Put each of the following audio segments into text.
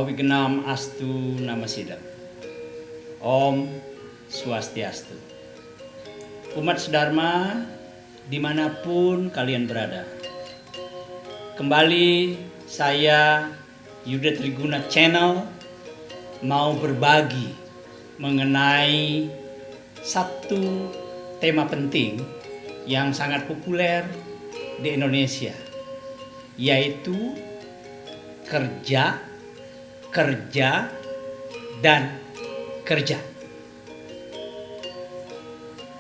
Awigenam Astu Namasidam. Om Swastiastu. Umat Sedharma dimanapun kalian berada, kembali saya Yuda Triguna Channel mau berbagi mengenai satu tema penting yang sangat populer di Indonesia, yaitu kerja, dan kerja.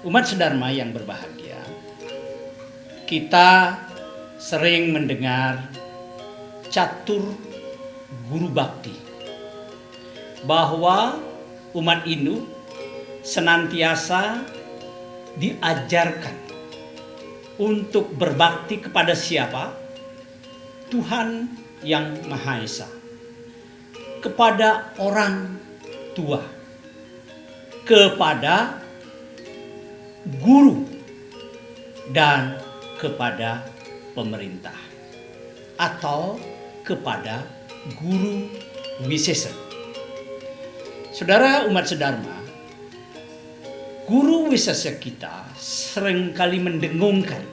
Umat Sedharma yang berbahagia, kita sering mendengar catur guru bakti, bahwa umat Hindu senantiasa diajarkan untuk berbakti kepada siapa? Tuhan yang Maha Esa, kepada orang tua, kepada guru, dan kepada pemerintah atau kepada guru wisesa. Saudara umat Sedharma, guru wisesa kita seringkali mendengungkan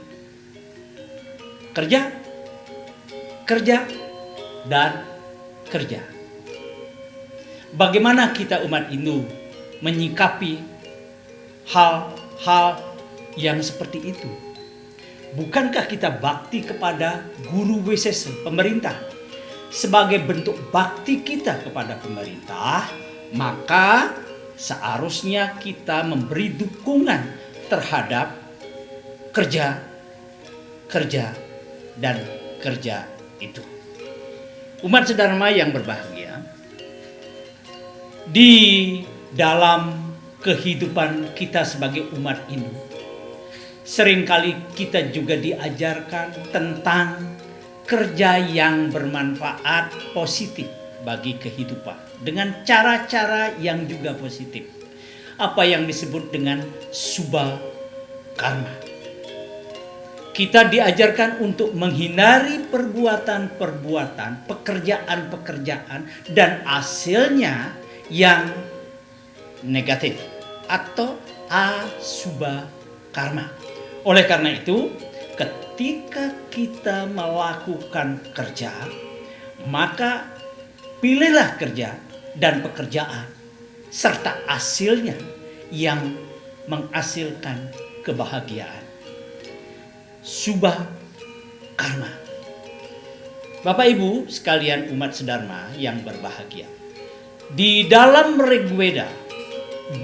kerja, dan kerja. Bagaimana kita umat Hindu menyikapi hal-hal yang seperti itu? Bukankah kita bakti kepada guru wisesa pemerintah? Sebagai bentuk bakti kita kepada pemerintah, maka seharusnya kita memberi dukungan terhadap kerja, dan kerja itu. Umat Sedharma yang berbahagia, di dalam kehidupan kita sebagai umat Hindu, seringkali kita juga diajarkan tentang kerja yang bermanfaat positif bagi kehidupan dengan cara-cara yang juga positif. Apa yang disebut dengan subha karma. Kita diajarkan untuk menghindari perbuatan-perbuatan, pekerjaan-pekerjaan dan hasilnya yang negatif atau asubha karma. Oleh karena itu, ketika kita melakukan kerja, maka pilihlah kerja dan pekerjaan serta hasilnya yang menghasilkan kebahagiaan. Subha karma. Bapak Ibu sekalian umat Sedharma yang berbahagia, di dalam Rigveda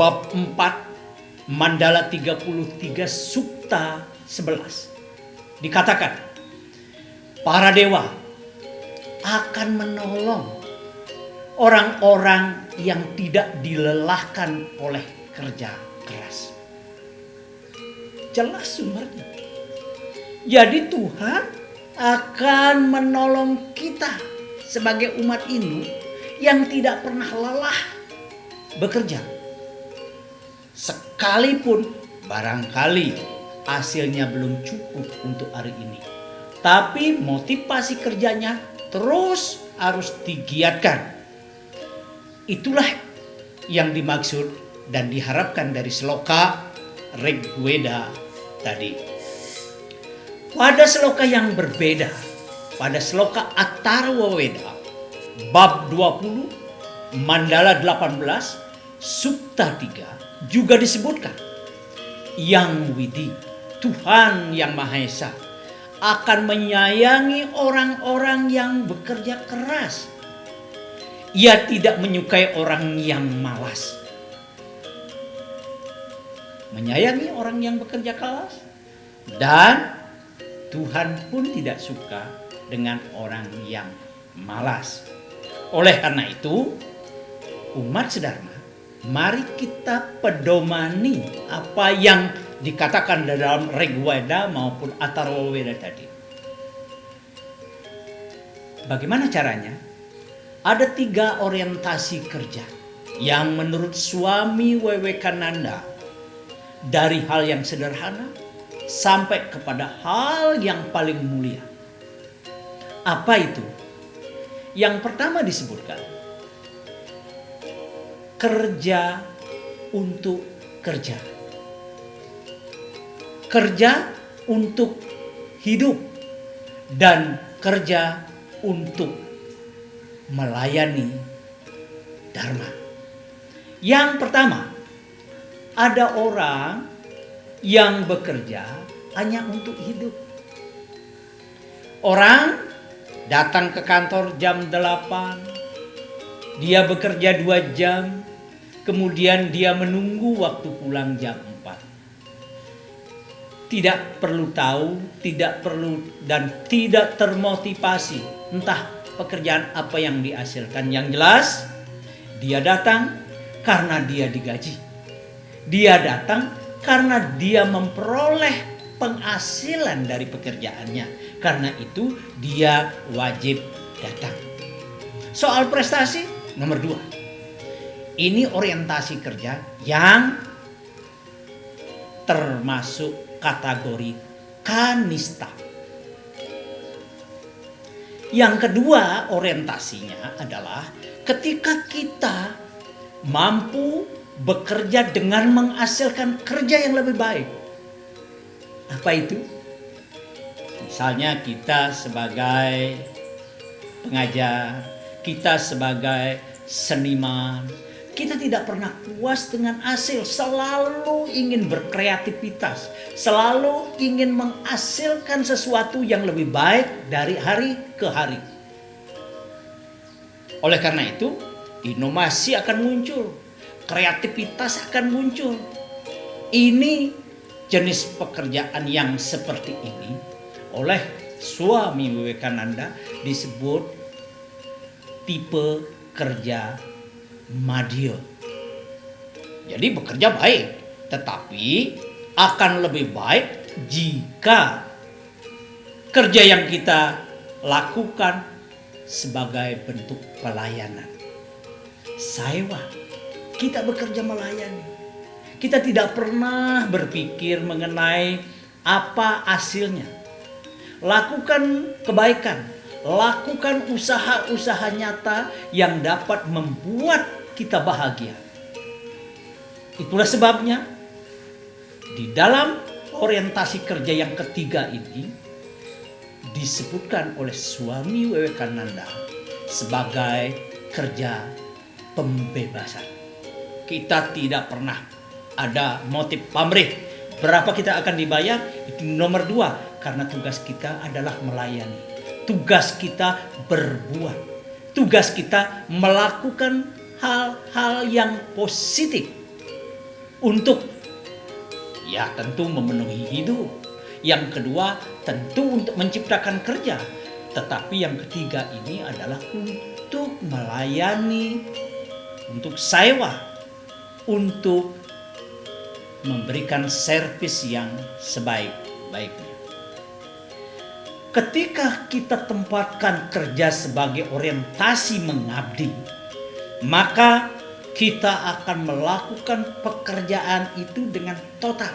bab 4 Mandala 33 Sukta 11 dikatakan, para dewa akan menolong orang-orang yang tidak dilelahkan oleh kerja keras. Jelas sumbernya. Jadi Tuhan akan menolong kita sebagai umat Hindu yang tidak pernah lelah bekerja. Sekalipun barangkali hasilnya belum cukup untuk hari ini, tapi motivasi kerjanya terus harus digiatkan. Itulah yang dimaksud dan diharapkan dari sloka Rigveda tadi. Pada sloka yang berbeda, pada sloka Atharvaveda bab 20 Mandala 18 Sukta 3 juga disebutkan, Yang Widi, Tuhan yang Maha Esa akan menyayangi orang-orang yang bekerja keras. Ia tidak menyukai orang yang malas. Menyayangi orang yang bekerja keras, dan Tuhan pun tidak suka dengan orang yang malas. Oleh karena itu, umat Sedharma, mari kita pedomani apa yang dikatakan dalam Rigveda maupun Atharvaveda tadi. Bagaimana caranya? Ada 3 orientasi kerja yang menurut Swami Vivekananda, dari hal yang sederhana sampai kepada hal yang paling mulia. Apa itu? Yang pertama disebutkan, kerja untuk kerja. Kerja untuk hidup dan kerja untuk melayani dharma. Yang pertama, ada orang yang bekerja hanya untuk hidup. Orang datang ke kantor jam 8, dia bekerja 2 jam, kemudian dia menunggu waktu pulang jam 4. Tidak perlu tahu, tidak perlu dan tidak termotivasi entah pekerjaan apa yang dihasilkan. Yang jelas, dia datang karena dia digaji. Dia datang karena dia memperoleh penghasilan dari pekerjaannya. Karena itu dia wajib datang. Soal prestasi, nomor 2. Ini orientasi kerja yang termasuk kategori kanista. Yang kedua orientasinya adalah ketika kita mampu bekerja dengan menghasilkan kerja yang lebih baik. Apa itu? Misalnya kita sebagai pengajar, kita sebagai seniman, kita tidak pernah puas dengan hasil, selalu ingin berkreativitas, selalu ingin menghasilkan sesuatu yang lebih baik dari hari ke hari. Oleh karena itu, inovasi akan muncul, kreativitas akan muncul. Ini jenis pekerjaan yang seperti ini oleh Swami Vivekananda disebut tipe kerja madhya. Jadi bekerja baik, tetapi akan lebih baik jika kerja yang kita lakukan sebagai bentuk pelayanan. Sewa, kita bekerja melayani. Kita tidak pernah berpikir mengenai apa hasilnya. Lakukan kebaikan, lakukan usaha-usaha nyata yang dapat membuat kita bahagia. Itulah sebabnya di dalam orientasi kerja yang ketiga ini disebutkan oleh Swami Vivekananda sebagai kerja pembebasan. Kita tidak pernah ada motif pamrih. Berapa kita akan dibayar? Itu nomor 2. Karena tugas kita adalah melayani. Tugas kita berbuat. Tugas kita melakukan hal-hal yang positif. Untuk ya tentu memenuhi hidup. Yang kedua tentu untuk menciptakan kerja. Tetapi yang ketiga ini adalah untuk melayani, untuk sewa, untuk memberikan servis yang sebaik-baiknya. Ketika kita tempatkan kerja sebagai orientasi mengabdi, maka kita akan melakukan pekerjaan itu dengan total.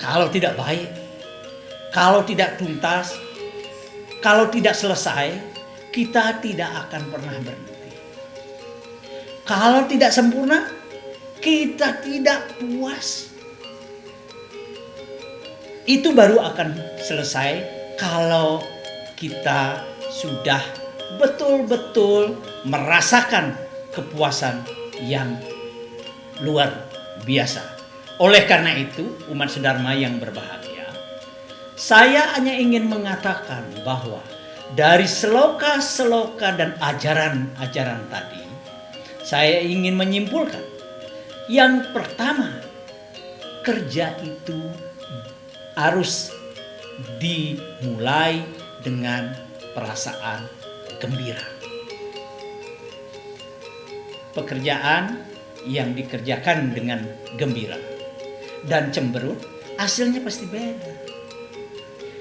Kalau tidak baik, kalau tidak tuntas, kalau tidak selesai, kita tidak akan pernah berhenti. Kalau tidak sempurna, kita tidak puas. Itu baru akan selesai kalau kita sudah betul-betul merasakan kepuasan yang luar biasa. Oleh karena itu, umat sedharma yang berbahagia, saya hanya ingin mengatakan bahwa dari seloka-seloka dan ajaran-ajaran tadi, saya ingin menyimpulkan yang pertama, kerja itu harus dimulai dengan perasaan gembira. Pekerjaan yang dikerjakan dengan gembira dan cemberut hasilnya pasti beda.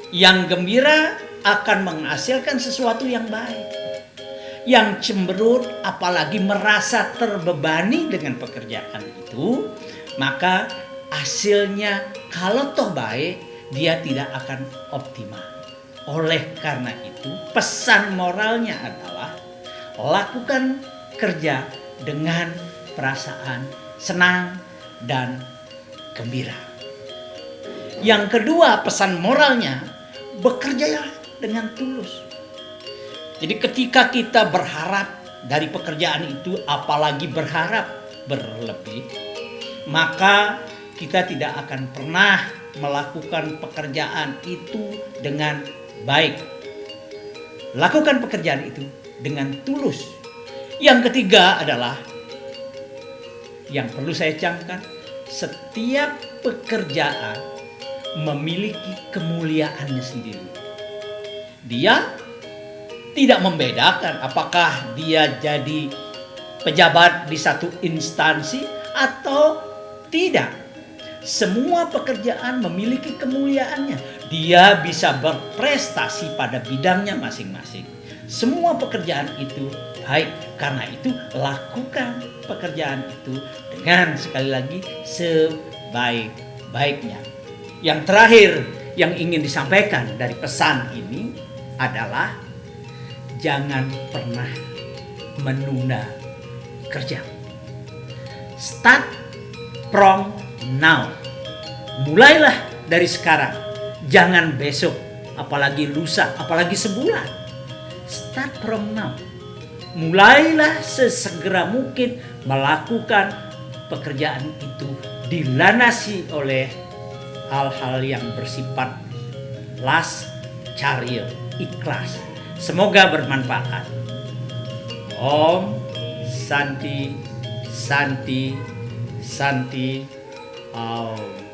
Yang gembira akan menghasilkan sesuatu yang baik. Yang cemberut apalagi merasa terbebani dengan pekerjaan itu, maka hasilnya kalau toh baik, dia tidak akan optimal. Oleh karena itu, pesan moralnya adalah lakukan kerja dengan perasaan senang dan gembira. Yang kedua, pesan moralnya, bekerjalah dengan tulus. Jadi ketika kita berharap dari pekerjaan itu, apalagi berharap berlebih, maka kita tidak akan pernah melakukan pekerjaan itu dengan baik. Lakukan pekerjaan itu dengan tulus. Yang ketiga adalah, yang perlu saya camkan, setiap pekerjaan memiliki kemuliaannya sendiri. Dia tidak membedakan apakah dia jadi pejabat di satu instansi atau tidak. Semua pekerjaan memiliki kemuliaannya. Dia bisa berprestasi pada bidangnya masing-masing. Semua pekerjaan itu baik. Karena itu lakukan pekerjaan itu dengan, sekali lagi, sebaik-baiknya. Yang terakhir yang ingin disampaikan dari pesan ini adalah jangan pernah menunda kerja. Start from now. Mulailah dari sekarang. Jangan besok, apalagi lusa, apalagi sebulan. Start from now. Mulailah sesegera mungkin melakukan pekerjaan itu, dilandasi oleh hal-hal yang bersifat las, caril, ikhlas. Semoga bermanfaat. Om Santi Santi Santi Om.